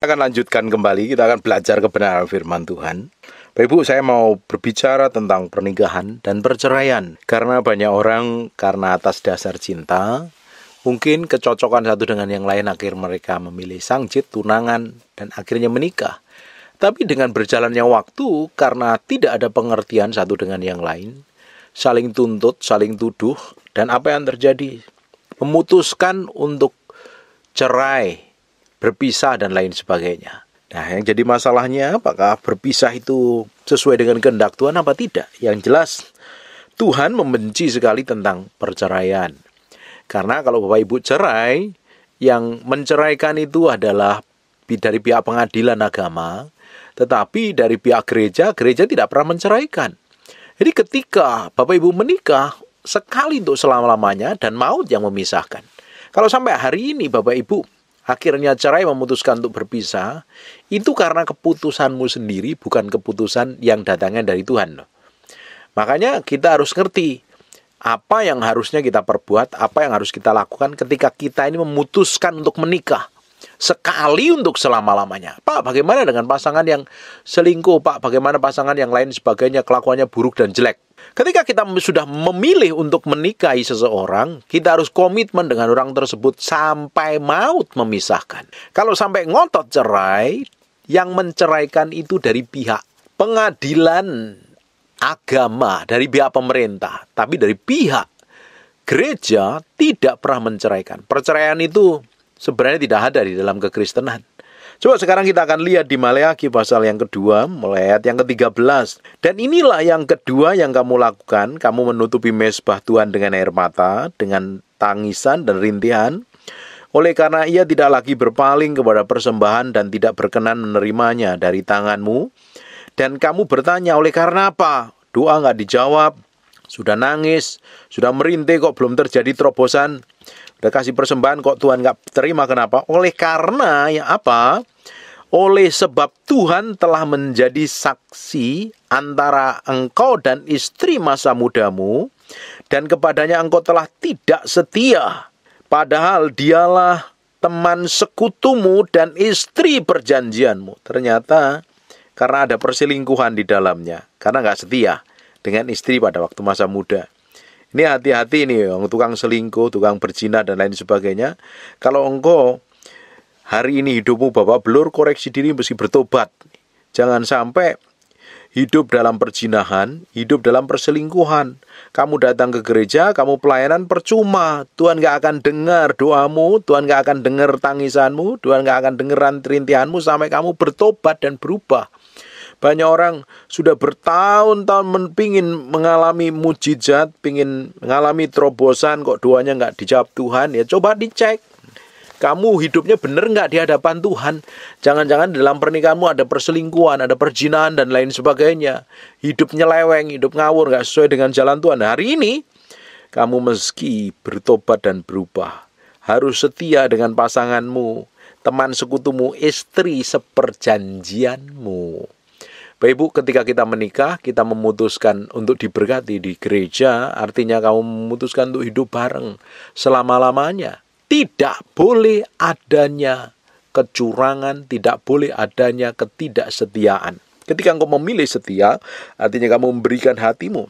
akan lanjutkan kembali, kita akan belajar kebenaran firman Tuhan. Bapak Ibu, saya mau berbicara tentang pernikahan dan perceraian. Karena banyak orang karena atas dasar cinta, mungkin kecocokan satu dengan yang lain akhir mereka memilih sangcit, tunangan, dan akhirnya menikah. Tapi dengan berjalannya waktu, karena tidak ada pengertian satu dengan yang lain, saling tuntut, saling tuduh, dan apa yang terjadi? Memutuskan untuk cerai, berpisah, dan lain sebagainya. Nah, yang jadi masalahnya, apakah berpisah itu sesuai dengan kehendak Tuhan apa tidak? Yang jelas, Tuhan membenci sekali tentang perceraian. Karena kalau Bapak Ibu cerai, yang menceraikan itu adalah dari pihak pengadilan agama, tetapi dari pihak gereja, gereja tidak pernah menceraikan. Jadi ketika Bapak Ibu menikah, sekali untuk selama-lamanya dan maut yang memisahkan. Kalau sampai hari ini Bapak Ibu akhirnya cerai, memutuskan untuk berpisah, itu karena keputusanmu sendiri, bukan keputusan yang datangnya dari Tuhan. Makanya kita harus ngerti apa yang harusnya kita perbuat, apa yang harus kita lakukan ketika kita ini memutuskan untuk menikah. Sekali untuk selama-lamanya. Pak, bagaimana dengan pasangan yang selingkuh? Pak, bagaimana pasangan yang lain sebagainya, kelakuannya buruk dan jelek? Ketika kita sudah memilih untuk menikahi seseorang, kita harus komitmen dengan orang tersebut sampai maut memisahkan. Kalau sampai ngotot cerai, yang menceraikan itu dari pihak pengadilan agama, dari pihak pemerintah. Tapi dari pihak gereja tidak pernah menceraikan. Perceraian itu sebenarnya tidak ada di dalam kekristenan. Coba sekarang kita akan lihat di Maleakhi pasal yang kedua, mulai ayat yang ke-13. Dan inilah yang kedua yang kamu lakukan, kamu menutupi mezbah Tuhan dengan air mata, dengan tangisan dan rintihan, oleh karena ia tidak lagi berpaling kepada persembahan dan tidak berkenan menerimanya dari tanganmu. Dan kamu bertanya, oleh karena apa? Doa nggak dijawab, sudah nangis, sudah merintih kok belum terjadi terobosan. Udah kasih persembahan kok Tuhan nggak terima, kenapa? Oleh karena ya apa? Oleh sebab Tuhan telah menjadi saksi antara engkau dan istri masa mudamu, dan kepadanya engkau telah tidak setia. Padahal dialah teman sekutumu dan istri perjanjianmu. Ternyata karena ada perselingkuhan di dalamnya, karena nggak setia dengan istri pada waktu masa muda. Ini hati-hati nih, tukang selingkuh, tukang berzina, dan lain sebagainya. Kalau engkau hari ini hidupmu babak belur, koreksi diri, mesti bertobat. Jangan sampai hidup dalam perzinahan, hidup dalam perselingkuhan. Kamu datang ke gereja, kamu pelayanan percuma. Tuhan gak akan dengar doamu, Tuhan gak akan dengar tangisanmu, Tuhan gak akan dengar rintihanmu sampai kamu bertobat dan berubah. Banyak orang sudah bertahun-tahun pingin mengalami mujizat, pingin mengalami terobosan, kok doanya nggak dijawab Tuhan. Ya coba dicek, kamu hidupnya benar nggak di hadapan Tuhan. Jangan-jangan dalam pernikahanmu ada perselingkuhan, ada perzinahan dan lain sebagainya. Hidup nyeleweng, hidup ngawur, nggak sesuai dengan jalan Tuhan. Hari ini kamu meski bertobat dan berubah, harus setia dengan pasanganmu, teman sekutumu, istri seperjanjianmu. Bapak Ibu, ketika kita menikah, kita memutuskan untuk diberkati di gereja, artinya kamu memutuskan untuk hidup bareng selama-lamanya. Tidak boleh adanya kecurangan, tidak boleh adanya ketidaksetiaan. Ketika engkau memilih setia, artinya kamu memberikan hatimu,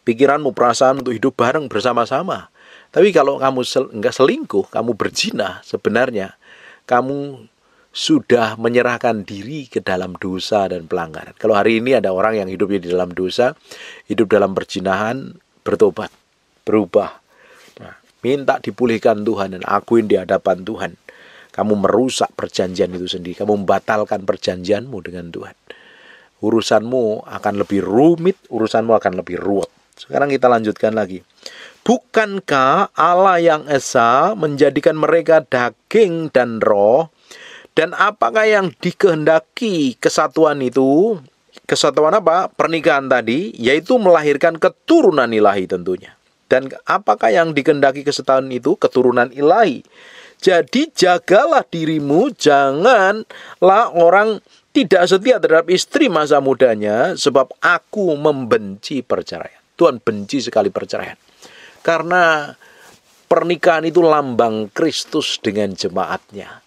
pikiranmu, perasaan untuk hidup bareng bersama-sama. Tapi kalau kamu enggak selingkuh, kamu berzina, sebenarnya kamu sudah menyerahkan diri ke dalam dosa dan pelanggaran. Kalau hari ini ada orang yang hidupnya di dalam dosa, hidup dalam perzinahan, bertobat, berubah. Nah, minta dipulihkan Tuhan dan akuin di hadapan Tuhan. Kamu merusak perjanjian itu sendiri. Kamu membatalkan perjanjianmu dengan Tuhan. Urusanmu akan lebih rumit, urusanmu akan lebih ruwet. Sekarang kita lanjutkan lagi. Bukankah Allah yang esa menjadikan mereka daging dan roh? Dan apakah yang dikehendaki kesatuan itu? Kesatuan apa? Pernikahan tadi, yaitu melahirkan keturunan ilahi tentunya. Dan apakah yang dikehendaki kesatuan itu? Keturunan ilahi. Jadi jagalah dirimu, janganlah orang tidak setia terhadap istri masa mudanya, sebab aku membenci perceraian. Tuhan benci sekali perceraian. Karena pernikahan itu lambang Kristus dengan jemaatnya.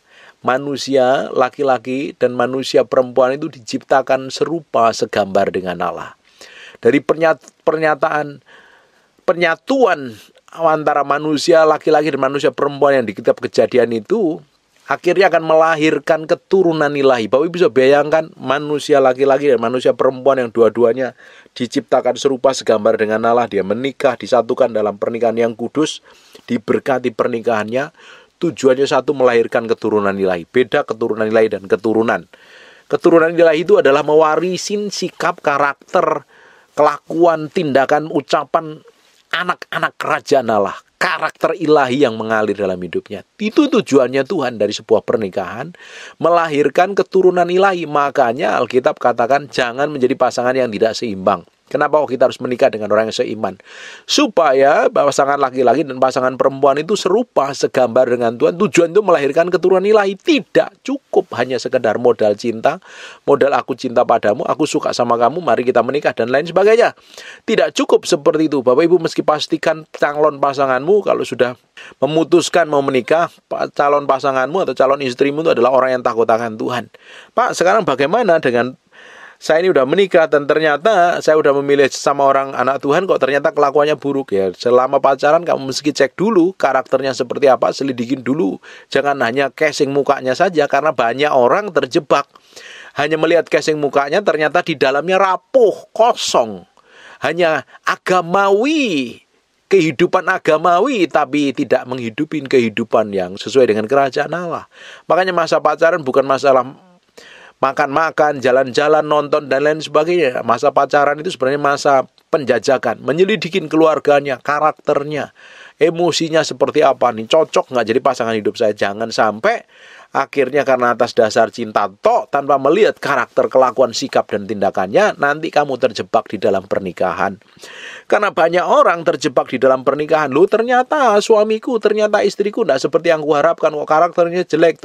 manusia laki-laki dan manusia perempuan itu diciptakan serupa segambar dengan Allah. Dari penyatuan antara manusia laki-laki dan manusia perempuan yang di kitab Kejadian itu akhirnya akan melahirkan keturunan ilahi. Bapak Ibu bisa bayangkan manusia laki-laki dan manusia perempuan yang dua-duanya diciptakan serupa segambar dengan Allah. Dia menikah, disatukan dalam pernikahan yang kudus, diberkati pernikahannya. Tujuannya satu, melahirkan keturunan ilahi. Beda keturunan ilahi dan keturunan. Keturunan ilahi itu adalah mewarisin sikap, karakter, kelakuan, tindakan, ucapan anak-anak kerajaan Allah. Karakter ilahi yang mengalir dalam hidupnya. Itu tujuannya Tuhan dari sebuah pernikahan, melahirkan keturunan ilahi. Makanya Alkitab katakan jangan menjadi pasangan yang tidak seimbang. Kenapa kita harus menikah dengan orang yang seiman? Supaya pasangan laki-laki dan pasangan perempuan itu serupa, segambar dengan Tuhan. Tujuan itu melahirkan keturunan ilahi. Tidak cukup hanya sekedar modal cinta, modal aku cinta padamu, aku suka sama kamu, mari kita menikah dan lain sebagainya. Tidak cukup seperti itu. Bapak Ibu mesti pastikan calon pasanganmu kalau sudah memutuskan mau menikah, calon pasanganmu atau calon istrimu itu adalah orang yang takut akan Tuhan. Pak, sekarang bagaimana dengan saya ini udah menikah dan ternyata saya udah memilih sama orang anak Tuhan kok ternyata kelakuannya buruk? Ya, selama pacaran kamu mesti cek dulu karakternya seperti apa, selidikin dulu. Jangan hanya casing mukanya saja, karena banyak orang terjebak. Hanya melihat casing mukanya, ternyata di dalamnya rapuh, kosong. Hanya agamawi, kehidupan agamawi, tapi tidak menghidupin kehidupan yang sesuai dengan kerajaan Allah. Makanya masa pacaran bukan masalah makan-makan, jalan-jalan, nonton, dan lain sebagainya. Masa pacaran itu sebenarnya masa penjajakan, menyelidikin keluarganya, karakternya, emosinya seperti apa nih, cocok nggak jadi pasangan hidup saya. Jangan sampai akhirnya karena atas dasar cinta tok, tanpa melihat karakter, kelakuan, sikap, dan tindakannya, nanti kamu terjebak di dalam pernikahan. Karena banyak orang terjebak di dalam pernikahan. Loh, ternyata suamiku, ternyata istriku nggak seperti yang kuharapkan, kok karakternya jelek,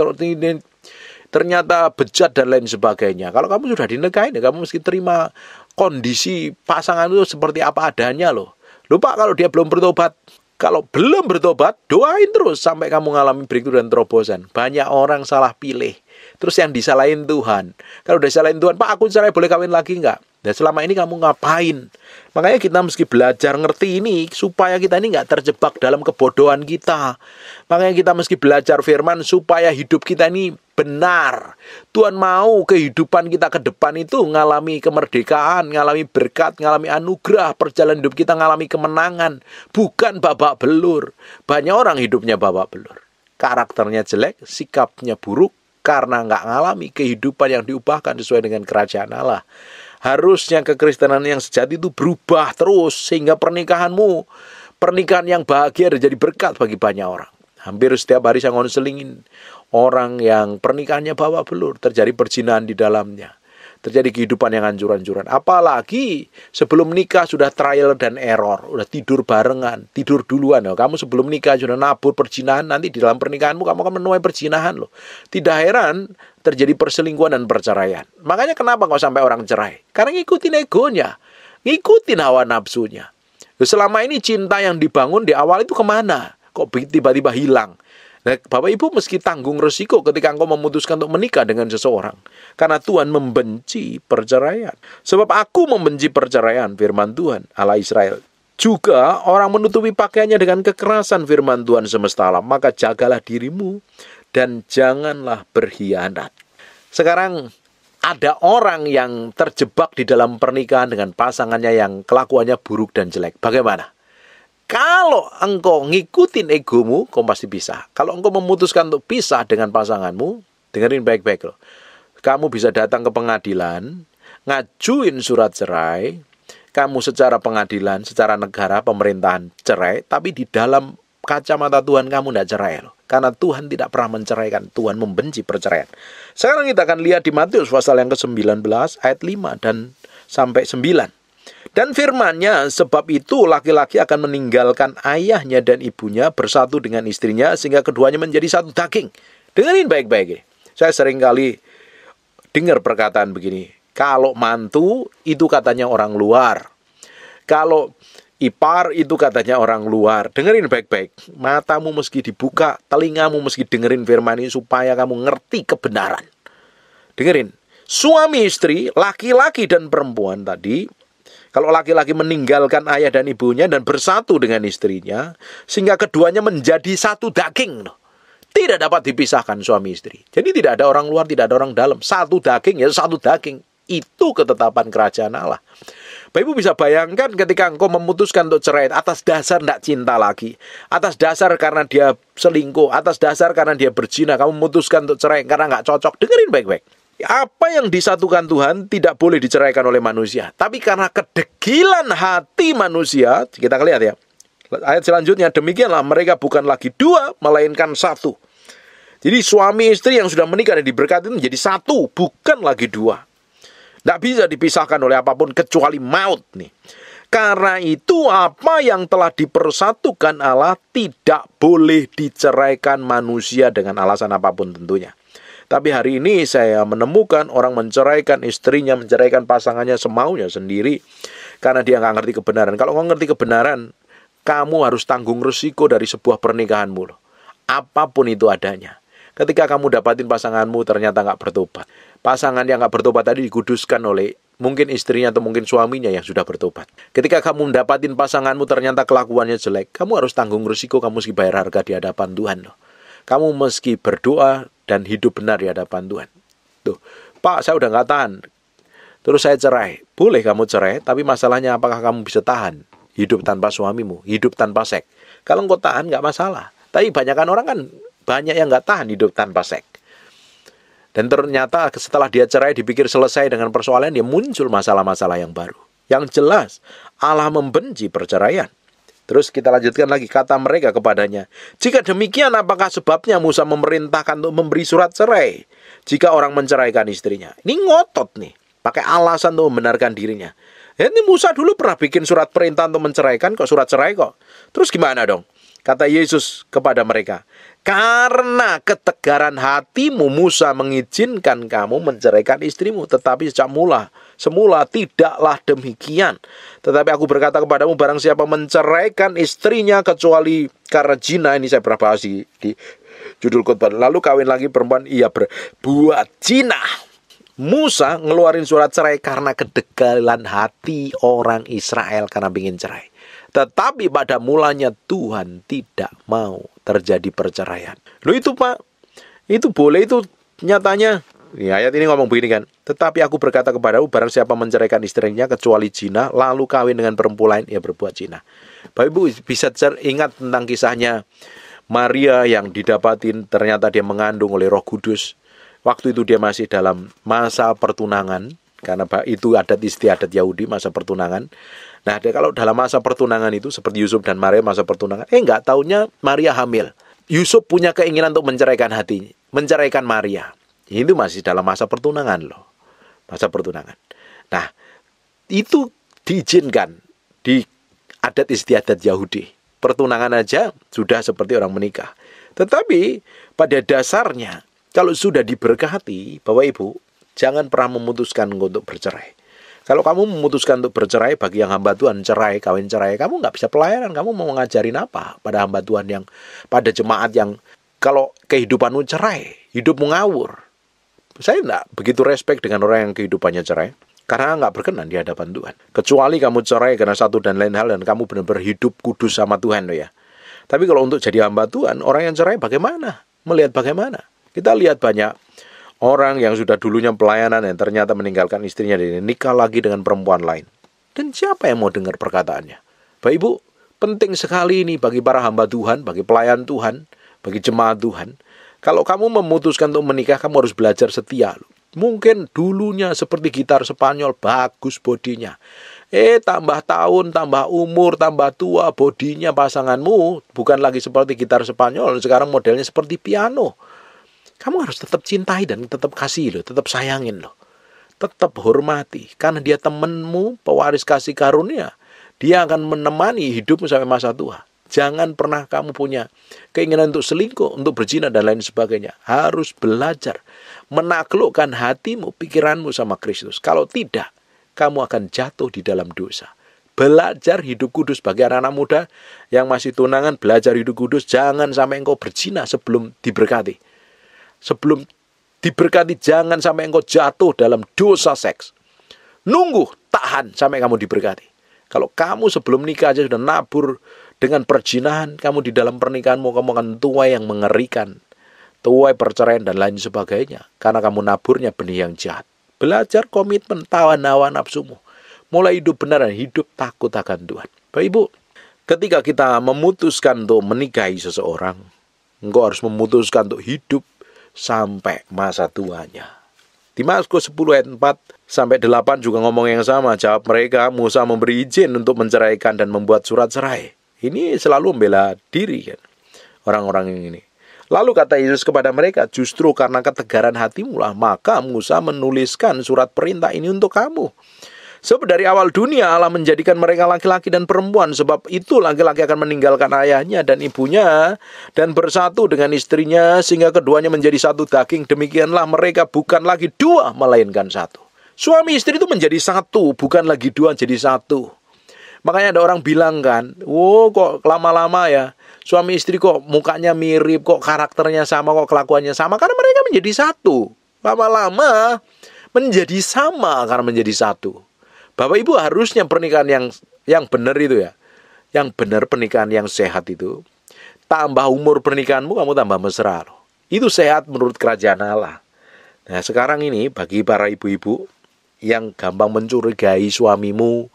ternyata bejat dan lain sebagainya. Kalau kamu sudah dinikahin, ya kamu mesti terima kondisi pasangan itu seperti apa adanya loh. Lupa kalau dia belum bertobat. Kalau belum bertobat, doain terus sampai kamu mengalami breakthrough dan terobosan. Banyak orang salah pilih. Terus yang disalahin Tuhan. Kalau udah disalahin Tuhan, Pak aku cerai boleh kawin lagi nggak? Dan selama ini kamu ngapain? Makanya kita mesti belajar ngerti ini supaya kita ini nggak terjebak dalam kebodohan kita. Makanya kita mesti belajar firman supaya hidup kita ini benar. Tuhan mau kehidupan kita ke depan itu ngalami kemerdekaan, ngalami berkat, ngalami anugerah, perjalanan hidup kita ngalami kemenangan, bukan babak belur. Banyak orang hidupnya babak belur. Karakternya jelek, sikapnya buruk karena nggak ngalami kehidupan yang diubahkan sesuai dengan kerajaan Allah. Harusnya kekristenan yang sejati itu berubah terus sehingga pernikahanmu, pernikahan yang bahagia dan jadi berkat bagi banyak orang. Hampir setiap hari saya ngonselingin orang yang pernikahannya babak belur, terjadi perzinahan di dalamnya, terjadi kehidupan yang hancur-hancuran. Apalagi sebelum nikah sudah trial dan error, udah tidur barengan, tidur duluan. Kamu sebelum nikah sudah nabur perzinahan, nanti di dalam pernikahanmu kamu akan menuai perzinahan loh. Tidak heran terjadi perselingkuhan dan perceraian. Makanya kenapa kok sampai orang cerai? Karena ngikutin egonya, ngikutin hawa nafsunya. Selama ini cinta yang dibangun di awal itu kemana? Kok tiba-tiba hilang? Nah, Bapak Ibu meski tanggung resiko ketika engkau memutuskan untuk menikah dengan seseorang. Karena Tuhan membenci perceraian. Sebab aku membenci perceraian, firman Tuhan, Allah Israel. Juga orang menutupi pakaiannya dengan kekerasan, firman Tuhan semesta alam. Maka jagalah dirimu dan janganlah berkhianat. Sekarang ada orang yang terjebak di dalam pernikahan dengan pasangannya yang kelakuannya buruk dan jelek. Bagaimana? Kalau engkau ngikutin egomu, kau pasti bisa. Kalau engkau memutuskan untuk pisah dengan pasanganmu, dengerin baik-baik loh. Kamu bisa datang ke pengadilan, ngajuin surat cerai, kamu secara pengadilan, secara negara, pemerintahan cerai, tapi di dalam kacamata Tuhan kamu tidak cerai loh. Karena Tuhan tidak pernah menceraikan, Tuhan membenci perceraian. Sekarang kita akan lihat di Matius pasal yang ke-19 ayat 5 dan sampai 9. Dan firman-Nya, sebab itu laki-laki akan meninggalkan ayahnya dan ibunya, bersatu dengan istrinya, sehingga keduanya menjadi satu daging. Dengerin baik-baik. Saya sering kali dengar perkataan begini. Kalau mantu, itu katanya orang luar. Kalau Ipar itu katanya orang luar. Dengerin baik-baik. Matamu mesti dibuka, telingamu mesti dengerin firman ini supaya kamu ngerti kebenaran. Dengerin. Suami istri, laki-laki dan perempuan tadi, kalau laki-laki meninggalkan ayah dan ibunya dan bersatu dengan istrinya, sehingga keduanya menjadi satu daging. Tidak dapat dipisahkan suami istri. Jadi tidak ada orang luar, tidak ada orang dalam. Satu daging ya satu daging. Itu ketetapan kerajaan Allah. Bapak Ibu bisa bayangkan ketika engkau memutuskan untuk cerai atas dasar tidak cinta lagi. Atas dasar karena dia selingkuh. Atas dasar karena dia berzina. Kamu memutuskan untuk cerai karena nggak cocok. Dengerin baik-baik. Apa yang disatukan Tuhan tidak boleh diceraikan oleh manusia. Tapi karena kedegilan hati manusia. Kita lihat ya. Ayat selanjutnya, demikianlah mereka bukan lagi dua, melainkan satu. Jadi suami istri yang sudah menikah dan diberkati itu menjadi satu, bukan lagi dua. Tidak bisa dipisahkan oleh apapun kecuali maut nih. Karena itu apa yang telah dipersatukan Allah tidak boleh diceraikan manusia dengan alasan apapun tentunya. Tapi hari ini saya menemukan orang menceraikan istrinya, menceraikan pasangannya semaunya sendiri. Karena dia nggak ngerti kebenaran. Kalau nggak ngerti kebenaran, kamu harus tanggung resiko dari sebuah pernikahanmu loh. Apapun itu adanya. Ketika kamu dapatin pasanganmu ternyata nggak bertobat. Pasangan yang nggak bertobat tadi dikuduskan oleh mungkin istrinya atau mungkin suaminya yang sudah bertobat. Ketika kamu dapatin pasanganmu ternyata kelakuannya jelek, kamu harus tanggung resiko, kamu mesti bayar harga di hadapan Tuhan loh. Kamu mesti berdoa dan hidup benar di hadapan Tuhan. Tuh, Pak, saya udah nggak tahan. Terus saya cerai. Boleh kamu cerai, tapi masalahnya apakah kamu bisa tahan hidup tanpa suamimu, hidup tanpa seks? Kalau engkau tahan nggak masalah. Tapi banyakan orang kan banyak yang nggak tahan hidup tanpa seks. Dan ternyata setelah dia cerai dipikir selesai dengan persoalan, dia muncul masalah-masalah yang baru. Yang jelas Allah membenci perceraian. Terus kita lanjutkan lagi, kata mereka kepadanya, jika demikian apakah sebabnya Musa memerintahkan untuk memberi surat cerai jika orang menceraikan istrinya? Ini ngotot nih, pakai alasan untuk membenarkan dirinya. Ini Musa dulu pernah bikin surat perintah untuk menceraikan, kok surat cerai kok. Terus gimana dong? Kata Yesus kepada mereka, karena ketegaran hatimu Musa mengizinkan kamu menceraikan istrimu, tetapi semula tidaklah demikian. Tetapi aku berkata kepadamu, barang siapa menceraikan istrinya kecuali karena zina, ini saya pernah bahas di judul khotbah, lalu kawin lagi perempuan, ia berbuat zina. Musa ngeluarin surat cerai karena kedegalan hati orang Israel karena ingin cerai. Tetapi pada mulanya Tuhan tidak mau terjadi perceraian. Loh itu Pak, itu boleh, itu nyatanya. Ya, ayat ini ngomong begini kan. Tetapi aku berkata kepadamu, barang siapa menceraikan istrinya kecuali zina, lalu kawin dengan perempuan lain, ia berbuat zina. Bapak Ibu bisa ingat tentang kisahnya Maria yang didapatin ternyata dia mengandung oleh Roh Kudus. Waktu itu dia masih dalam masa pertunangan, karena itu adat istiadat Yahudi, masa pertunangan. Nah, kalau dalam masa pertunangan itu seperti Yusuf dan Maria masa pertunangan, nggak taunya Maria hamil. Yusuf punya keinginan untuk menceraikan hatinya, menceraikan Maria. Itu masih dalam masa pertunangan loh, masa pertunangan. Nah, itu diizinkan di adat istiadat Yahudi. Pertunangan aja sudah seperti orang menikah. Tetapi pada dasarnya kalau sudah diberkati, Bapak Ibu, jangan pernah memutuskan untuk bercerai. Kalau kamu memutuskan untuk bercerai, bagi yang hamba Tuhan cerai, kawin cerai, kamu nggak bisa pelayanan. Kamu mau ngajarin apa pada hamba Tuhan yang, pada jemaat yang kalau kehidupanmu cerai, hidupmu ngawur. Saya nggak begitu respect dengan orang yang kehidupannya cerai, karena nggak berkenan di hadapan Tuhan. Kecuali kamu cerai karena satu dan lain hal dan kamu benar-benar hidup kudus sama Tuhan loh ya. Tapi kalau untuk jadi hamba Tuhan, orang yang cerai bagaimana? Melihat bagaimana? Kita lihat banyak orang yang sudah dulunya pelayanan yang ternyata meninggalkan istrinya dan nikah lagi dengan perempuan lain. Dan siapa yang mau dengar perkataannya? Bapak Ibu, penting sekali ini bagi para hamba Tuhan, bagi pelayan Tuhan, bagi jemaat Tuhan. Kalau kamu memutuskan untuk menikah, kamu harus belajar setia. Mungkin dulunya seperti gitar Spanyol, bagus bodinya. Tambah tahun, tambah umur, tambah tua, bodinya pasanganmu bukan lagi seperti gitar Spanyol. Sekarang modelnya seperti piano. Kamu harus tetap cintai dan tetap kasih loh, tetap sayangin loh. Tetap hormati, karena dia temanmu, pewaris kasih karunia. Dia akan menemani hidupmu sampai masa tua. Jangan pernah kamu punya keinginan untuk selingkuh, untuk berzina dan lain sebagainya. Harus belajar menaklukkan hatimu, pikiranmu sama Kristus. Kalau tidak, kamu akan jatuh di dalam dosa. belajar hidup kudus. Bagi anak-anak muda yang masih tunangan, belajar hidup kudus. Jangan sampai engkau berzina sebelum diberkati. Sebelum diberkati, jangan sampai engkau jatuh dalam dosa seks. Nunggu, tahan sampai kamu diberkati. Kalau kamu sebelum nikah aja sudah nabur dengan perzinahan, kamu di dalam pernikahanmu kamu akan tuai yang mengerikan. Tuai perceraian dan lain sebagainya. Karena kamu naburnya benih yang jahat. Belajar komitmen, tawan hawa nafsumu. Mulai hidup benar dan hidup takut akan Tuhan. Bapak Ibu, ketika kita memutuskan untuk menikahi seseorang, engkau harus memutuskan untuk hidup sampai masa tuanya. Di Mazmur 10 ayat 4 sampai 8 juga ngomong yang sama. Jawab mereka, Musa memberi izin untuk menceraikan dan membuat surat cerai. Ini selalu membela diri kan, orang-orang ini. Lalu kata Yesus kepada mereka, justru karena ketegaran hatimu lah, maka Musa menuliskan surat perintah ini untuk kamu. Sebab dari awal dunia Allah menjadikan mereka laki-laki dan perempuan. Sebab itu laki-laki akan meninggalkan ayahnya dan ibunya dan bersatu dengan istrinya sehingga keduanya menjadi satu daging. Demikianlah mereka bukan lagi dua melainkan satu. Suami istri itu menjadi satu, bukan lagi dua jadi satu. Makanya ada orang bilang kan, kok lama-lama ya suami istri kok mukanya mirip, kok karakternya sama, kok kelakuannya sama. Karena mereka menjadi satu. Lama-lama menjadi sama karena menjadi satu. Bapak Ibu harusnya pernikahan yang benar itu ya. Yang benar pernikahan yang sehat itu. Tambah umur pernikahanmu kamu tambah mesra loh. Itu sehat menurut kerajaan Allah. Nah sekarang ini bagi para ibu-ibu yang gampang mencurigai suamimu,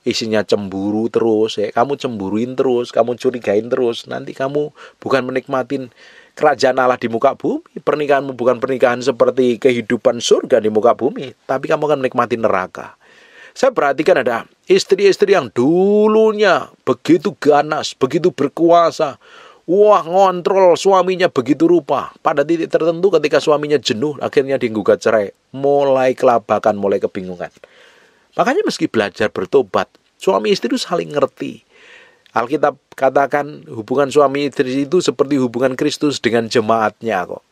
isinya cemburu terus, kamu cemburuin terus, kamu curigain terus, nanti kamu bukan menikmatin kerajaan Allah di muka bumi. Pernikahanmu bukan pernikahan seperti kehidupan surga di muka bumi, tapi kamu akan menikmati neraka. Saya perhatikan ada istri-istri yang dulunya begitu ganas, begitu berkuasa, ngontrol suaminya begitu rupa. Pada titik tertentu ketika suaminya jenuh, akhirnya digugat cerai, mulai kelabakan, mulai kebingungan. Makanya meski belajar bertobat, suami istri itu saling ngerti. Alkitab katakan hubungan suami istri itu seperti hubungan Kristus dengan jemaatnya kok.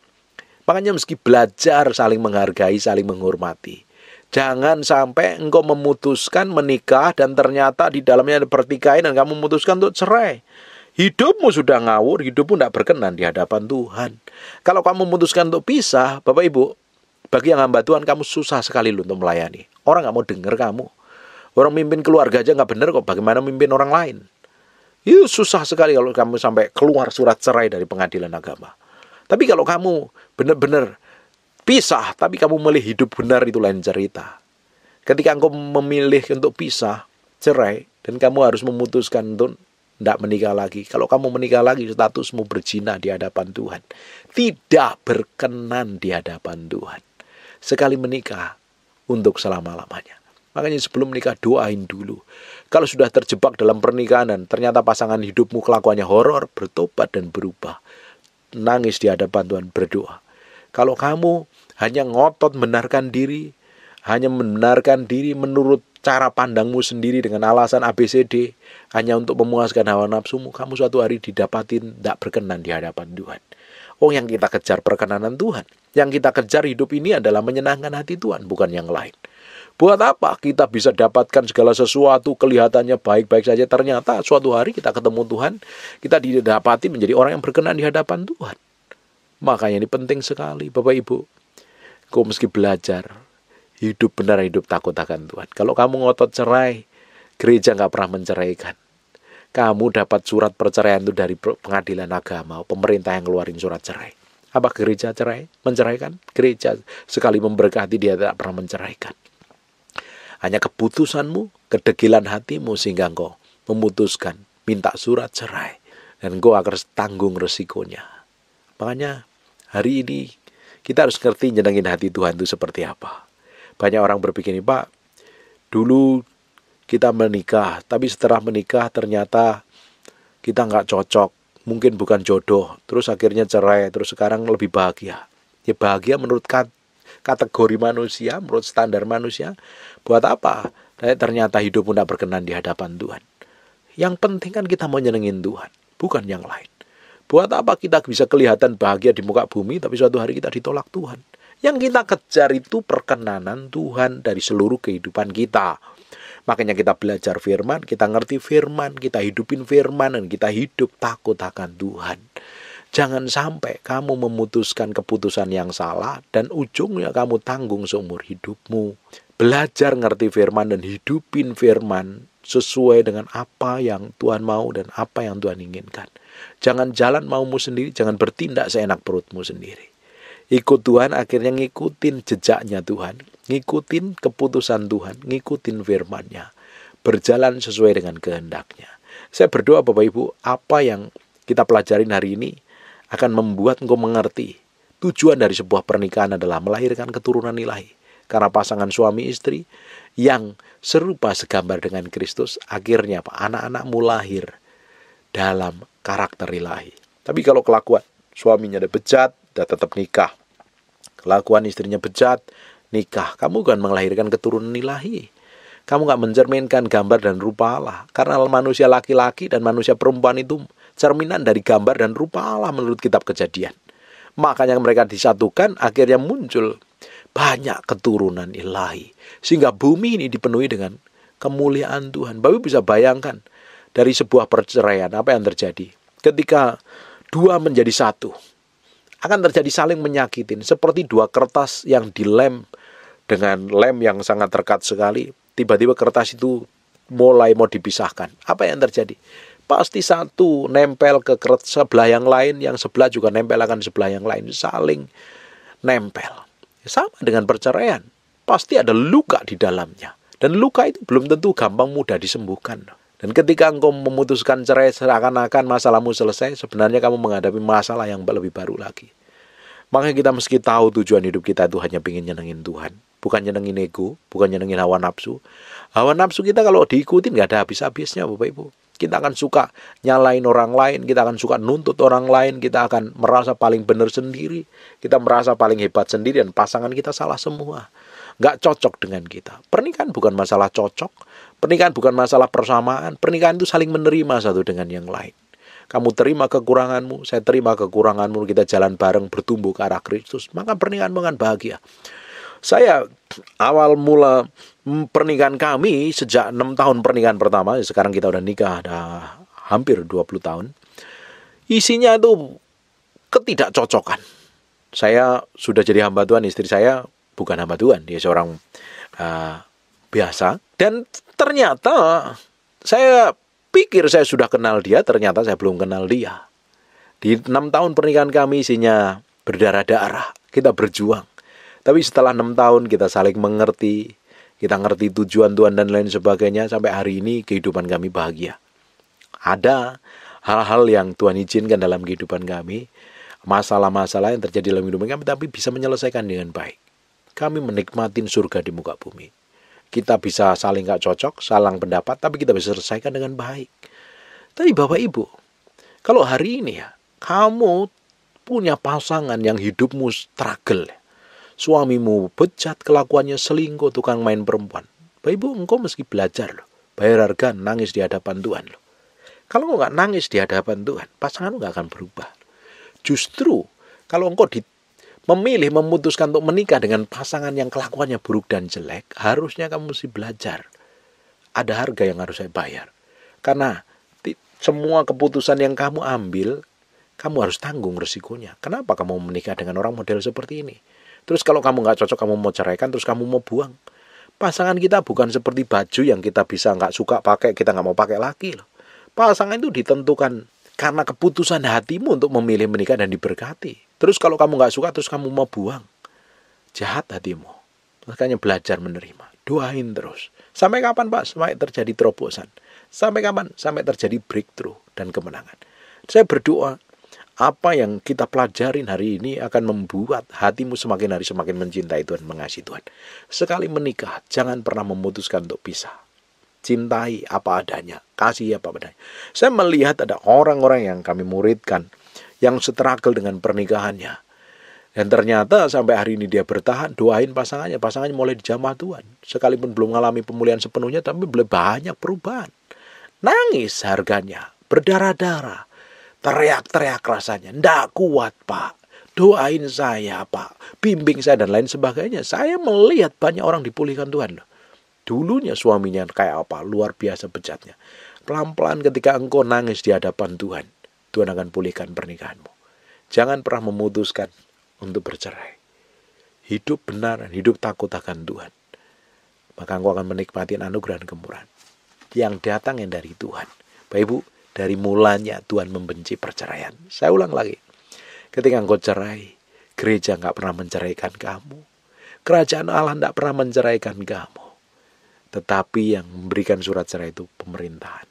Makanya meski belajar saling menghargai, saling menghormati. Jangan sampai engkau memutuskan menikah dan ternyata di dalamnya ada pertikaian dan kamu memutuskan untuk cerai. Hidupmu sudah ngawur, hidupmu tidak berkenan di hadapan Tuhan. Kalau kamu memutuskan untuk pisah, Bapak Ibu, bagi yang hamba Tuhan kamu susah sekali loh untuk melayani. Orang nggak mau dengar kamu. Orang mimpin keluarga aja nggak benar kok. Bagaimana mimpin orang lain? Itu susah sekali kalau kamu sampai keluar surat cerai dari pengadilan agama. Tapi kalau kamu benar-benar pisah, tapi kamu memilih hidup benar, itu lain cerita. Ketika engkau memilih untuk pisah, cerai, dan kamu harus memutuskan untuk tidak menikah lagi. Kalau kamu menikah lagi, statusmu berzina di hadapan Tuhan. Tidak berkenan di hadapan Tuhan. Sekali menikah, untuk selama-lamanya. Makanya sebelum menikah doain dulu. Kalau sudah terjebak dalam pernikahan dan ternyata pasangan hidupmu kelakuannya horor, bertobat dan berubah. Nangis di hadapan Tuhan, berdoa. Kalau kamu hanya ngotot membenarkan diri, hanya membenarkan diri menurut cara pandangmu sendiri dengan alasan ABCD, hanya untuk memuaskan hawa nafsumu, kamu suatu hari didapatin tidak berkenan di hadapan Tuhan. Oh, yang kita kejar perkenanan Tuhan. Yang kita kejar hidup ini adalah menyenangkan hati Tuhan, bukan yang lain. Buat apa kita bisa dapatkan segala sesuatu, kelihatannya baik-baik saja, ternyata suatu hari kita ketemu Tuhan, kita didapati menjadi orang yang berkenan di hadapan Tuhan. Makanya ini penting sekali, Bapak Ibu. Kau meski belajar, hidup benar, hidup takut akan Tuhan. Kalau kamu ngotot cerai, gereja nggak pernah menceraikan. Kamu dapat surat perceraian itu dari pengadilan agama, pemerintah yang ngeluarin surat cerai. Apa gereja cerai? Menceraikan? Gereja sekali memberkati, dia tidak pernah menceraikan. Hanya keputusanmu, kedegilan hatimu sehingga engkau memutuskan minta surat cerai. Dan engkau akan tanggung resikonya. Makanya hari ini kita harus ngerti nyenengin hati Tuhan itu seperti apa. Banyak orang berpikir, Pak, dulu kita menikah, tapi setelah menikah ternyata kita nggak cocok, mungkin bukan jodoh, terus akhirnya cerai, terus sekarang lebih bahagia. Ya bahagia menurut kategori manusia, menurut standar manusia, buat apa? Ternyata hidupmu tidak berkenan di hadapan Tuhan. Yang penting kan kita mau nyenengin Tuhan, bukan yang lain. Buat apa kita bisa kelihatan bahagia di muka bumi, tapi suatu hari kita ditolak Tuhan. Yang kita kejar itu perkenanan Tuhan dari seluruh kehidupan kita. Makanya kita belajar firman, kita ngerti firman, kita hidupin firman, dan kita hidup takut akan Tuhan. Jangan sampai kamu memutuskan keputusan yang salah dan ujungnya kamu tanggung seumur hidupmu. Belajar ngerti firman dan hidupin firman sesuai dengan apa yang Tuhan mau dan apa yang Tuhan inginkan. Jangan jalan maumu sendiri, jangan bertindak seenak perutmu sendiri. Ikut Tuhan, akhirnya ngikutin jejaknya Tuhan, ngikutin keputusan Tuhan, ngikutin firman-Nya, berjalan sesuai dengan kehendak-Nya. Saya berdoa Bapak Ibu, apa yang kita pelajarin hari ini akan membuat engkau mengerti tujuan dari sebuah pernikahan adalah melahirkan keturunan ilahi. Karena pasangan suami istri yang serupa segambar dengan Kristus, akhirnya anak-anakmu lahir dalam karakter ilahi. Tapi kalau kelakuan suaminya udah bejat, udah tetap nikah. Kelakuan istrinya bejat, nikah. Kamu kan melahirkan keturunan ilahi. Kamu gak mencerminkan gambar dan rupa Allah. Karena manusia laki-laki dan manusia perempuan itu cerminan dari gambar dan rupa Allah menurut kitab Kejadian. Makanya mereka disatukan, akhirnya muncul banyak keturunan ilahi. Sehingga bumi ini dipenuhi dengan kemuliaan Tuhan. Bapak bisa bayangkan dari sebuah perceraian apa yang terjadi. Ketika dua menjadi satu, akan terjadi saling menyakitin. Seperti dua kertas yang dilem dengan lem yang sangat terkat sekali. Tiba-tiba kertas itu mulai mau dipisahkan. Apa yang terjadi? Pasti satu nempel ke kertas sebelah yang lain, yang sebelah juga nempel akan sebelah yang lain. Saling nempel. Sama dengan perceraian. Pasti ada luka di dalamnya. Dan luka itu belum tentu gampang mudah disembuhkan. Dan ketika engkau memutuskan cerai seakan-akan masalahmu selesai, sebenarnya kamu menghadapi masalah yang lebih baru lagi. Makanya kita mesti tahu tujuan hidup kita itu hanya ingin nyenengin Tuhan. Bukan nyenengin ego, bukan nyenengin hawa nafsu. Hawa nafsu kita kalau diikutin gak ada habis-habisnya Bapak Ibu. Kita akan suka nyalain orang lain, kita akan suka nuntut orang lain, kita akan merasa paling benar sendiri, kita merasa paling hebat sendiri, dan pasangan kita salah semua. Gak cocok dengan kita. Pernikahan bukan masalah cocok, pernikahan bukan masalah persamaan, pernikahan itu saling menerima satu dengan yang lain. Kamu terima kekuranganmu, saya terima kekuranganmu, kita jalan bareng bertumbuh ke arah Kristus, maka pernikahan akan bahagia. Saya awal mula pernikahan kami sejak 6 tahun pernikahan pertama, sekarang kita udah nikah ada hampir 20 tahun. Isinya itu ketidakcocokan. Saya sudah jadi hamba Tuhan, istri saya bukan hamba Tuhan, dia seorang biasa. Dan ternyata saya pikir saya sudah kenal dia, ternyata saya belum kenal dia. Di 6 tahun pernikahan kami isinya berdarah-darah, kita berjuang. Tapi setelah 6 tahun kita saling mengerti, kita ngerti tujuan Tuhan dan lain sebagainya, sampai hari ini kehidupan kami bahagia. Ada hal-hal yang Tuhan izinkan dalam kehidupan kami, masalah-masalah yang terjadi dalam kehidupan kami, tapi bisa menyelesaikan dengan baik. Kami menikmatin surga di muka bumi. Kita bisa saling gak cocok, saling pendapat, tapi kita bisa selesaikan dengan baik. Tapi Bapak Ibu, kalau hari ini ya, kamu punya pasangan yang hidupmu struggle, suamimu bejat, kelakuannya selingkuh, tukang main perempuan. Bapak Ibu, engkau mesti belajar loh, bayar harga, nangis di hadapan Tuhan loh. Kalau engkau gak nangis di hadapan Tuhan, pasanganmu gak akan berubah. Justru, kalau engkau memilih, memutuskan untuk menikah dengan pasangan yang kelakuannya buruk dan jelek, harusnya kamu mesti belajar. Ada harga yang harus saya bayar. Karena semua keputusan yang kamu ambil, kamu harus tanggung resikonya. Kenapa kamu menikah dengan orang model seperti ini? Terus kalau kamu gak cocok, kamu mau ceraikan, terus kamu mau buang. Pasangan kita bukan seperti baju yang kita bisa gak suka pakai, kita gak mau pakai lagi loh. Pasangan itu ditentukan karena keputusan hatimu untuk memilih menikah dan diberkati. Terus kalau kamu gak suka, terus kamu mau buang. Jahat hatimu. Makanya belajar menerima. Doain terus. Sampai kapan Pak? Sampai terjadi terobosan. Sampai kapan? Sampai terjadi breakthrough dan kemenangan. Saya berdoa, apa yang kita pelajarin hari ini akan membuat hatimu semakin hari semakin mencintai Tuhan, mengasihi Tuhan. Sekali menikah, jangan pernah memutuskan untuk pisah. Cintai apa adanya, kasih apa adanya. Saya melihat ada orang-orang yang kami muridkan, yang struggle dengan pernikahannya. Dan ternyata sampai hari ini dia bertahan, doain pasangannya mulai dijamah Tuhan. Sekalipun belum mengalami pemulihan sepenuhnya, tapi banyak perubahan. Nangis harganya, berdarah-darah. Teriak-teriak rasanya, ndak kuat Pak, doain saya Pak, bimbing saya dan lain sebagainya. Saya melihat banyak orang dipulihkan Tuhan loh. Dulunya suaminya kayak apa? Luar biasa bejatnya. Pelan-pelan ketika engkau nangis di hadapan Tuhan, Tuhan akan pulihkan pernikahanmu. Jangan pernah memutuskan untuk bercerai. Hidup benar dan hidup takut akan Tuhan. Maka engkau akan menikmati anugerah dan kemurahan yang datangnya dari Tuhan. Bapak Ibu, dari mulanya Tuhan membenci perceraian. Saya ulang lagi. Ketika engkau cerai, gereja nggak pernah menceraikan kamu. Kerajaan Allah nggak pernah menceraikan kamu. Tetapi yang memberikan surat cerai itu pemerintahan.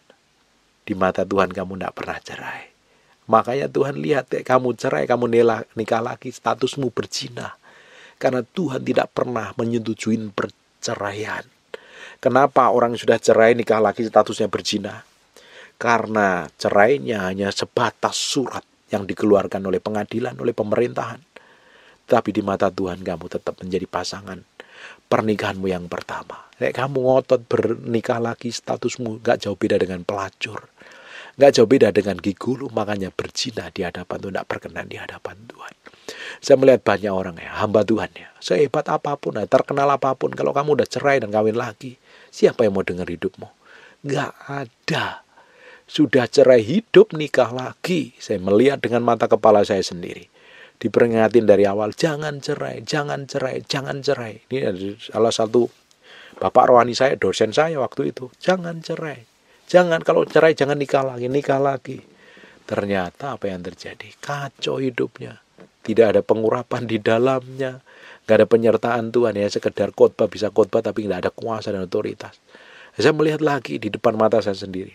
Di mata Tuhan kamu tidak pernah cerai. Makanya Tuhan lihat kamu cerai, kamu nikah lagi, statusmu berzina. Karena Tuhan tidak pernah menyetujui perceraian. Kenapa orang sudah cerai nikah lagi statusnya berzina? Karena cerainya hanya sebatas surat yang dikeluarkan oleh pengadilan, oleh pemerintahan. Tapi di mata Tuhan kamu tetap menjadi pasangan pernikahanmu yang pertama. Kamu ngotot bernikah lagi, statusmu gak jauh beda dengan pelacur. Gak jauh beda dengan gigulu, makanya berzina di hadapan Tuhan, tidak berkenan di hadapan Tuhan. Saya melihat banyak orang hamba Tuhan sehebat apapun, terkenal apapun, kalau kamu udah cerai dan kawin lagi, siapa yang mau dengar hidupmu? Gak ada. Sudah cerai hidup nikah lagi. Saya melihat dengan mata kepala saya sendiri. Diperingatin dari awal, jangan cerai, jangan cerai, jangan cerai. Ini salah satu bapak rohani saya, dosen saya waktu itu. Jangan cerai. Jangan, kalau cerai jangan nikah lagi, nikah lagi. Ternyata apa yang terjadi? Kacau hidupnya. Tidak ada pengurapan di dalamnya. Gak ada penyertaan Tuhan, sekedar khotbah, bisa khotbah tapi gak ada kuasa dan otoritas. Saya melihat lagi di depan mata saya sendiri.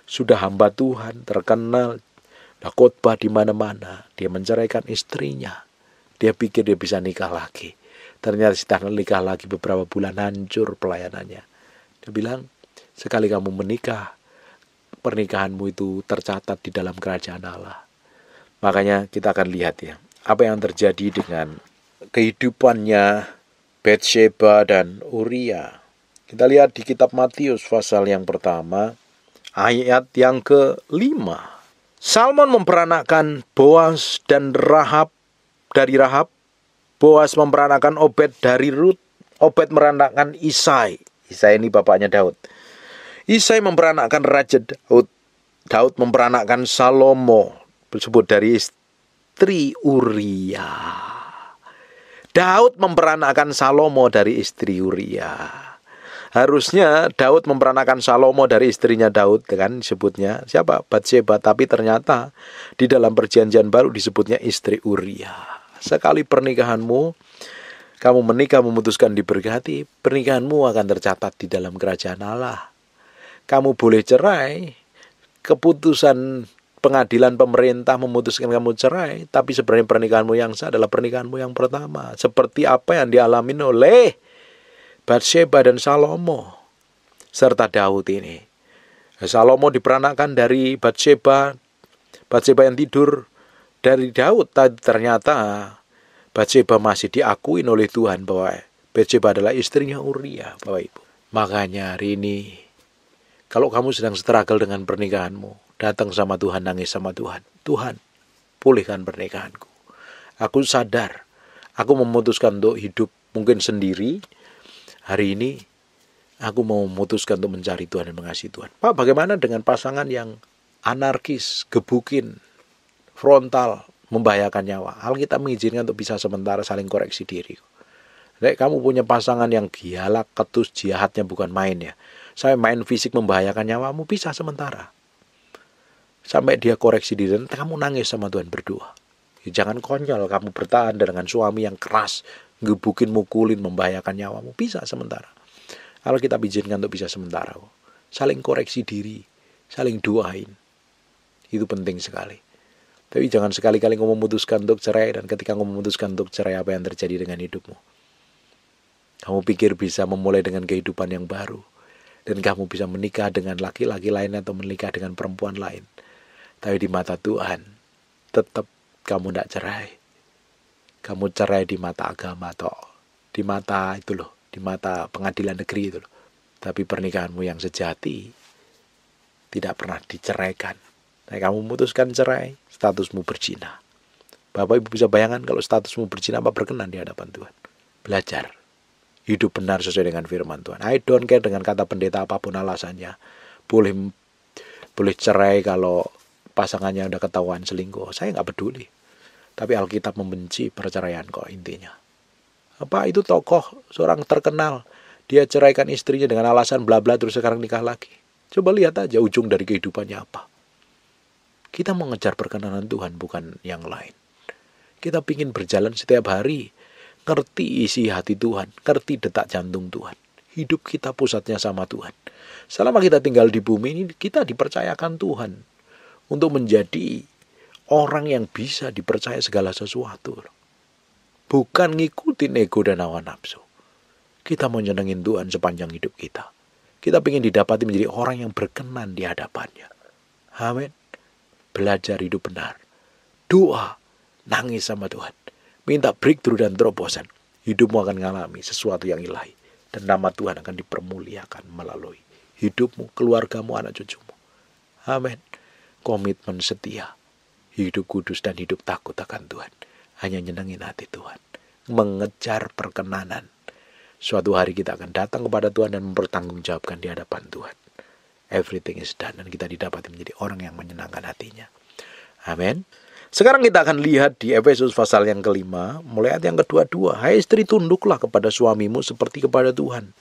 Sudah hamba Tuhan, terkenal, khotbah di mana-mana. Dia menceraikan istrinya. Dia pikir dia bisa nikah lagi. Ternyata setelah nikah lagi beberapa bulan hancur pelayanannya. Dia bilang, sekali kamu menikah, pernikahanmu itu tercatat di dalam kerajaan Allah. Makanya kita akan lihat apa yang terjadi dengan kehidupannya Batsheba dan Uria. Kita lihat di kitab Matius pasal yang pertama, ayat yang ke-5. Salmon memperanakkan Boas dan Rahab dari Rahab. Boas memperanakkan Obed dari Rut. Obed meranakkan Isai. Isai ini bapaknya Daud. Isai memperanakkan Raja Daud. Daud memperanakkan Salomo, disebut dari istri Uria. Daud memperanakkan Salomo dari istri Uria. Harusnya Daud memperanakkan Salomo dari istrinya Daud, kan disebutnya siapa? Batsheba, tapi ternyata di dalam perjanjian baru disebutnya istri Uria. Sekali pernikahanmu, kamu menikah memutuskan diberkati, pernikahanmu akan tercatat di dalam kerajaan Allah. Kamu boleh cerai, keputusan pengadilan pemerintah memutuskan kamu cerai, tapi sebenarnya pernikahanmu yang sah adalah pernikahanmu yang pertama. Seperti apa yang dialami oleh Batsheba dan Salomo serta Daud ini. Salomo diperanakkan dari Batsheba, Batsheba yang tidur dari Daud. Ternyata Batsheba masih diakui oleh Tuhan bahwa Batsheba adalah istrinya Uria, Bapak Ibu. Makanya hari ini, kalau kamu sedang struggle dengan pernikahanmu, datang sama Tuhan, nangis sama Tuhan. Tuhan, pulihkan pernikahanku. Aku sadar, aku memutuskan untuk hidup mungkin sendiri. Hari ini, aku mau memutuskan untuk mencari Tuhan dan mengasihi Tuhan. Pak, bagaimana dengan pasangan yang anarkis, gebukin, frontal, membahayakan nyawa? Alkitab mengizinkan untuk bisa sementara saling koreksi diri. Kamu punya pasangan yang gialak, ketus, jahatnya bukan main ya. Saya main fisik membahayakan nyawamu, bisa sementara. Sampai dia koreksi diri, dan kamu nangis sama Tuhan, berdoa. Jangan konyol kamu bertahan dengan suami yang keras, gebukin, mukulin, membahayakan nyawamu. Bisa sementara. Kalau kita izinkan untuk bisa sementara. Saling koreksi diri, saling doain. Itu penting sekali. Tapi jangan sekali-kali kamu memutuskan untuk cerai, dan ketika kamu memutuskan untuk cerai, apa yang terjadi dengan hidupmu? Kamu pikir bisa memulai dengan kehidupan yang baru, dan kamu bisa menikah dengan laki-laki lain atau menikah dengan perempuan lain. Tapi di mata Tuhan, tetap kamu tidak cerai. Kamu cerai di mata agama atau di mata itu loh, di mata pengadilan negeri itu loh. Tapi pernikahanmu yang sejati tidak pernah diceraikan. Nah, kamu memutuskan cerai, statusmu berzina. Bapak Ibu bisa bayangkan kalau statusmu berzina apa berkenan di hadapan Tuhan. Belajar. hidup benar sesuai dengan firman Tuhan. I don't care dengan kata pendeta apapun alasannya. Boleh cerai kalau pasangannya udah ketahuan selingkuh. Saya nggak peduli. Tapi Alkitab membenci perceraian kok intinya. Apa itu tokoh seorang terkenal, dia ceraikan istrinya dengan alasan bla bla terus sekarang nikah lagi. Coba lihat aja ujung dari kehidupannya apa. Kita mengejar perkenanan Tuhan bukan yang lain. Kita ingin berjalan setiap hari, ngerti isi hati Tuhan, ngerti detak jantung Tuhan. Hidup kita pusatnya sama Tuhan. Selama kita tinggal di bumi ini, kita dipercayakan Tuhan untuk menjadi orang yang bisa dipercaya segala sesuatu. Bukan ngikutin ego dan hawa nafsu. Kita mau nyenengin Tuhan sepanjang hidup kita. Kita ingin didapati menjadi orang yang berkenan di hadapannya. Amin. Belajar hidup benar. Doa, nangis sama Tuhan. Minta breakthrough dan terobosan. Hidupmu akan mengalami sesuatu yang ilahi. Dan nama Tuhan akan dipermuliakan melalui hidupmu, keluargamu, anak cucumu. Amin. Komitmen setia. Hidup kudus dan hidup takut akan Tuhan. Hanya nyenengin hati Tuhan. Mengejar perkenanan. Suatu hari kita akan datang kepada Tuhan dan mempertanggungjawabkan di hadapan Tuhan. Everything is done. Dan kita didapati menjadi orang yang menyenangkan hatinya. Amin. Sekarang kita akan lihat di Efesus pasal yang kelima, mulai ayat yang kedua-dua. Hai istri, tunduklah kepada suamimu seperti kepada Tuhan.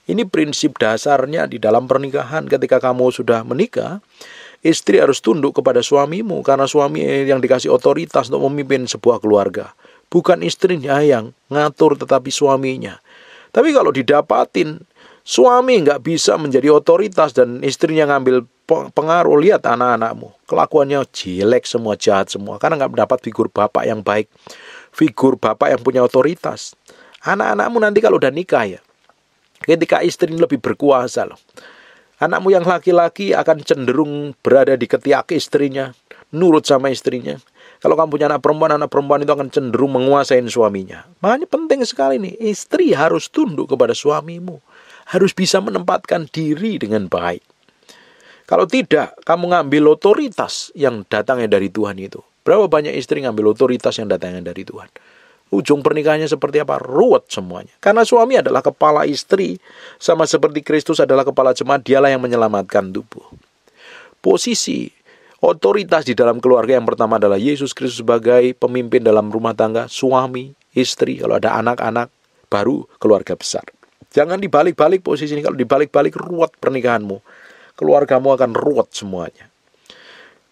Ini prinsip dasarnya di dalam pernikahan. Ketika kamu sudah menikah, istri harus tunduk kepada suamimu. Karena suami yang dikasih otoritas untuk memimpin sebuah keluarga. Bukan istrinya yang ngatur tetapi suaminya. Tapi kalau didapatin, suami nggak bisa menjadi otoritas dan istrinya ngambil pengaruh. Lihat anak-anakmu, kelakuannya jelek semua, jahat semua. Karena nggak mendapat figur bapak yang baik, figur bapak yang punya otoritas. Anak-anakmu nanti kalau udah nikah ya, ketika istri lebih berkuasa loh. Anakmu yang laki-laki akan cenderung berada di ketiak istrinya, nurut sama istrinya. Kalau kamu punya anak perempuan itu akan cenderung menguasai suaminya. Makanya penting sekali nih, istri harus tunduk kepada suamimu. Harus bisa menempatkan diri dengan baik. Kalau tidak, kamu ngambil otoritas yang datangnya dari Tuhan itu. Berapa banyak istri ngambil otoritas yang datangnya dari Tuhan? Ujung pernikahannya seperti apa? Ruwet semuanya. Karena suami adalah kepala istri, sama seperti Kristus adalah kepala jemaat, dialah yang menyelamatkan tubuh. Posisi otoritas di dalam keluarga yang pertama adalah Yesus Kristus sebagai pemimpin dalam rumah tangga, suami, istri, kalau ada anak-anak, baru keluarga besar. Jangan dibalik-balik posisi ini. Kalau dibalik-balik ruwet pernikahanmu. Keluargamu akan ruwet semuanya.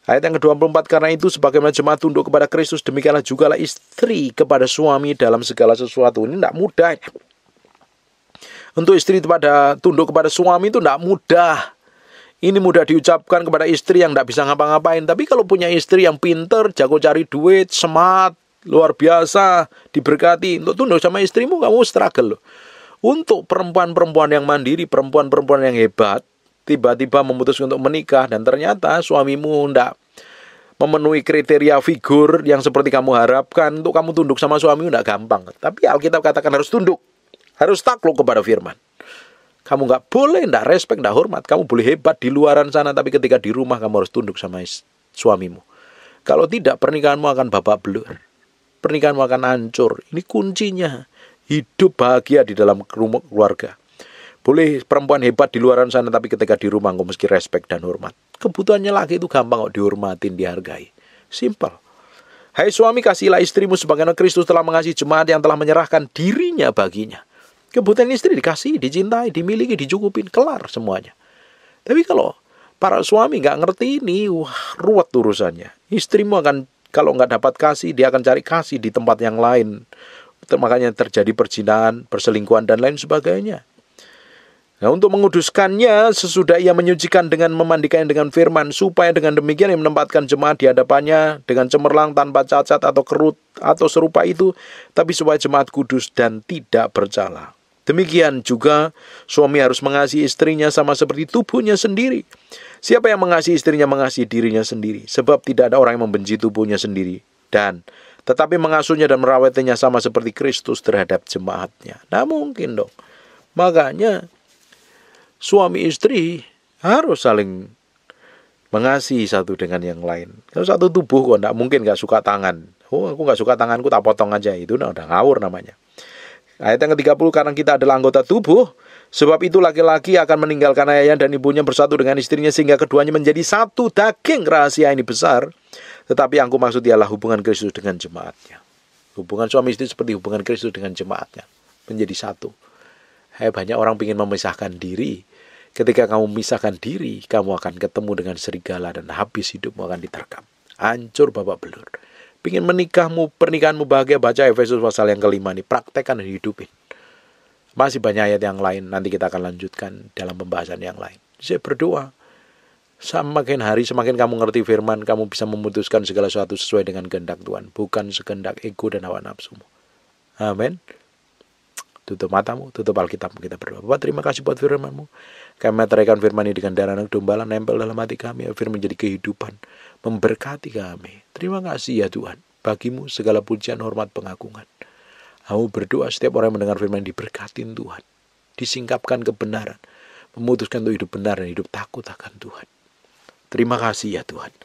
Ayat yang ke-24, karena itu sebagaimana jemaat tunduk kepada Kristus, demikianlah jugalah istri kepada suami dalam segala sesuatu. Ini tidak mudah. Untuk istri tunduk kepada suami itu tidak mudah. Ini mudah diucapkan kepada istri yang tidak bisa ngapa-ngapain. Tapi kalau punya istri yang pinter, jago cari duit, smart, luar biasa, diberkati. Untuk tunduk sama istrimu, kamu struggle loh. Untuk perempuan-perempuan yang mandiri, perempuan-perempuan yang hebat, tiba-tiba memutuskan untuk menikah, dan ternyata suamimu tidak memenuhi kriteria figur yang seperti kamu harapkan, untuk kamu tunduk sama suamimu tidak gampang. Tapi Alkitab katakan harus tunduk, harus takluk kepada firman. Kamu nggak boleh, nggak respect, nggak hormat. Kamu boleh hebat di luaran sana, tapi ketika di rumah kamu harus tunduk sama suamimu. Kalau tidak, pernikahanmu akan babak belur. Pernikahanmu akan hancur. Ini kuncinya. Hidup bahagia di dalam keluarga. Boleh perempuan hebat di luaran sana, tapi ketika di rumah kamu mesti respect dan hormat. Kebutuhannya laki itu gampang kok dihormatin, dihargai. Simple. Hai suami, kasihilah istrimu sebagaimana Kristus telah mengasihi jemaat yang telah menyerahkan dirinya baginya. Kebutuhan istri dikasih, dicintai, dimiliki, dicukupin, kelar semuanya. Tapi kalau para suami nggak ngerti ini, wah ruwet urusannya. Istrimu akan, kalau nggak dapat kasih, dia akan cari kasih di tempat yang lain. Makanya terjadi perzinahan, perselingkuhan, dan lain sebagainya. Nah, untuk menguduskannya, sesudah ia menyucikan dengan memandikannya dengan firman, supaya dengan demikian ia menempatkan jemaat di hadapannya dengan cemerlang, tanpa cacat atau kerut atau serupa itu, tapi supaya jemaat kudus dan tidak bercela. Demikian juga suami harus mengasihi istrinya sama seperti tubuhnya sendiri. Siapa yang mengasihi istrinya mengasihi dirinya sendiri, sebab tidak ada orang yang membenci tubuhnya sendiri, dan tetapi mengasuhnya dan merawatnya sama seperti Kristus terhadap jemaatnya. Nah mungkin dong. Makanya suami istri harus saling mengasihi satu dengan yang lain. Kalau satu tubuh kok tidak mungkin gak suka tangan. Oh aku gak suka tanganku, tak potong aja. Itu udah ngawur namanya. Ayat yang ke-30, karena kita adalah anggota tubuh, sebab itu laki-laki akan meninggalkan ayahnya dan ibunya, bersatu dengan istrinya, sehingga keduanya menjadi satu daging. Rahasia ini besar, tetapi yang aku maksud ialah hubungan Kristus dengan jemaatnya. Hubungan suami istri seperti hubungan Kristus dengan jemaatnya, menjadi satu. Banyak orang ingin memisahkan diri. Ketika kamu memisahkan diri, kamu akan ketemu dengan serigala dan habis hidupmu akan diterkam. Hancur babak belur. Pingin menikahmu, pernikahanmu bahagia, baca Efesus pasal yang ke-5 ini, praktekkan dan hidupin. Masih banyak ayat yang lain, nanti kita akan lanjutkan dalam pembahasan yang lain. Saya berdoa, semakin hari semakin kamu ngerti firman, kamu bisa memutuskan segala sesuatu sesuai dengan kehendak Tuhan, bukan sekehendak ego dan hawa nafsumu. Amin. Tutup matamu, tutup Alkitabmu, kita berdoa. Bapak, terima kasih buat firman-Mu. Kami meteraikan firman ini dengan darah anak domba, nempel dalam hati kami, firman menjadi kehidupan, memberkati kami. Terima kasih ya Tuhan, bagimu segala pujian, hormat, pengagungan. Aku berdoa setiap orang yang mendengar firman diberkatin Tuhan, disingkapkan kebenaran, memutuskan untuk hidup benar dan hidup takut akan Tuhan. Terima kasih ya Tuhan.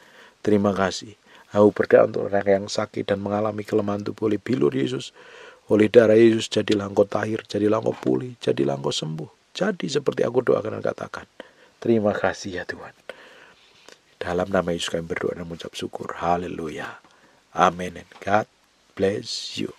Terima kasih. Aku berdoa untuk orang yang sakit dan mengalami kelemahan tubuh oleh bilur Yesus, oleh darah Yesus, jadilah engkau tahir, jadilah engkau pulih, jadilah engkau sembuh. Jadi seperti aku doakan dan katakan. Terima kasih ya Tuhan. Dalam nama Yesus kami berdoa dan mengucap syukur. Haleluya. Amin. God bless you.